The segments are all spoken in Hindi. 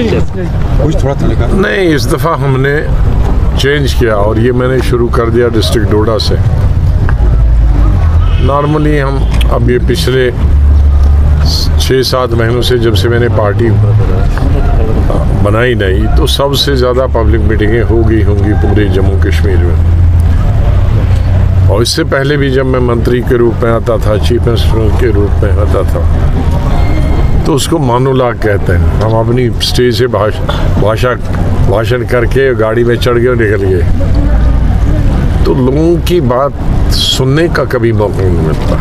कुछ थोड़ा तरीका नहीं, इस दफ़ा हमने चेंज किया और ये मैंने शुरू कर दिया डिस्ट्रिक्ट डोडा से। नॉर्मली हम अब ये पिछले 6-7 महीनों से जब से मैंने पार्टी बनाई नहीं, तो सबसे ज़्यादा पब्लिक मीटिंगें होंगी पूरे जम्मू कश्मीर में। और इससे पहले भी जब मैं मंत्री के रूप में आता था, चीफ मिनिस्टर के रूप में आता था, तो उसको मानोलाग कहते हैं। हम अपनी स्टेज से भाषण करके गाड़ी में चढ़ गए और निकल गए, तो लोगों की बात सुनने का कभी मौका नहीं मिलता।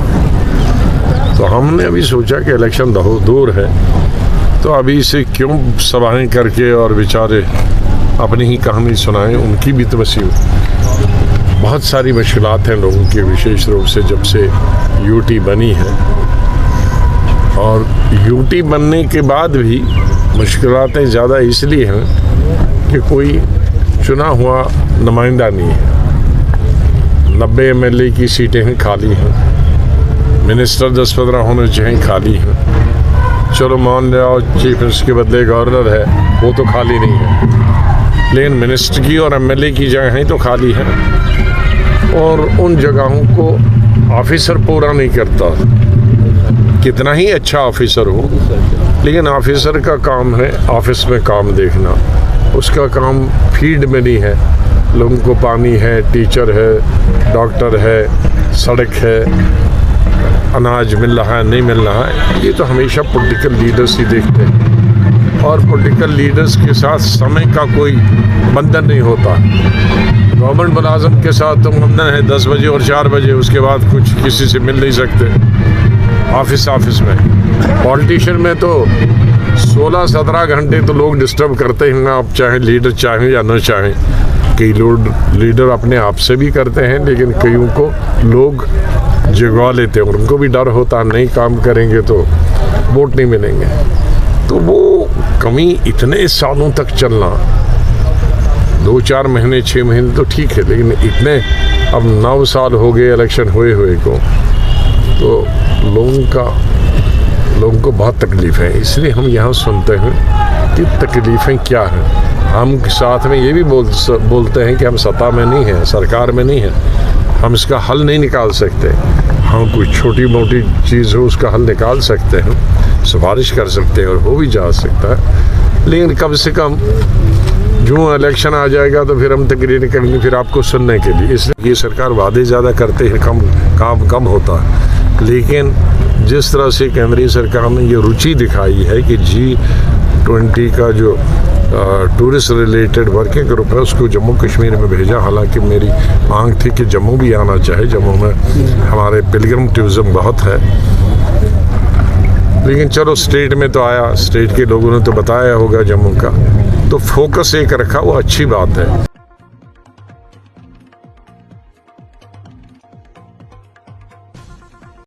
तो हमने अभी सोचा कि इलेक्शन दूर है, तो अभी इसे क्यों सभाएं करके और बेचारे अपनी ही कहानी सुनाएं। उनकी भी तो बहुत सारी मुश्किलात हैं लोगों की, विशेष रूप से जब से यूटी बनी है। और यूटी बनने के बाद भी मुश्किलातें ज़्यादा इसलिए हैं कि कोई चुना हुआ नुमाइंदा नहीं है। 90 MLA की सीटें हैं, खाली हैं। मिनिस्टर 10-15 होने चाहिए, खाली हैं। चलो मान लिया चीफ मिनिस्टर के बदले गवर्नर है, वो तो खाली नहीं है, लेकिन मिनिस्टर की और MLA की जगहें तो खाली हैं। और उन जगहों को ऑफिसर पूरा नहीं करता, कितना ही अच्छा ऑफिसर हो, लेकिन ऑफिसर का काम है ऑफिस में काम देखना, उसका काम फील्ड में नहीं है। लोगों को पानी है, टीचर है, डॉक्टर है, सड़क है, अनाज मिल रहा है, नहीं मिल रहा है, ये तो हमेशा पॉलिटिकल लीडर्स ही देखते हैं। और पॉलिटिकल लीडर्स के साथ समय का कोई बंधन नहीं होता। गवर्नमेंट मुलाजिम के साथ तो बंधन है 10 बजे और 4 बजे, उसके बाद कुछ किसी से मिल नहीं सकते ऑफिस में। पॉलिटिशियन में तो 16-17 घंटे तो लोग डिस्टर्ब करते हैं, आप चाहे लीडर चाहें या न चाहें। कई लोग लीडर अपने आप से भी करते हैं, लेकिन कईयों को लोग जगवा लेते हैं, उनको भी डर होता है नहीं काम करेंगे तो वोट नहीं मिलेंगे। तो वो कमी इतने सालों तक चलना, 2-4 महीने 6 महीने तो ठीक है, लेकिन इतने अब 9 साल हो गए इलेक्शन हुए को, तो लोगों को बहुत तकलीफ है। इसलिए हम यहाँ सुनते हैं कि तकलीफ़ें क्या हैं। हम साथ में ये भी बोलते हैं कि हम सत्ता में नहीं हैं, सरकार में नहीं हैं, हम इसका हल नहीं निकाल सकते। हम कोई छोटी मोटी चीज़ हो उसका हल निकाल सकते हैं, सिफारिश कर सकते हैं और हो भी जा सकता है, लेकिन कम से कम जो इलेक्शन आ जाएगा तो फिर हम तकरीर करेंगे फिर आपको सुनने के लिए। इसलिए ये सरकार वादे ज़्यादा करते हैं, काम कम होता है। लेकिन जिस तरह से केंद्रीय सरकार ने ये रुचि दिखाई है कि G20 का जो टूरिस्ट रिलेटेड वर्किंग ग्रुप है उसको जम्मू कश्मीर में भेजा। हालांकि मेरी मांग थी कि जम्मू भी आना चाहे, जम्मू में हमारे पिलग्रिम टूरिज्म बहुत है, लेकिन चलो स्टेट में तो आया, स्टेट के लोगों ने तो बताया होगा जम्मू का, तो फोकस एक रखा, वो अच्छी बात है।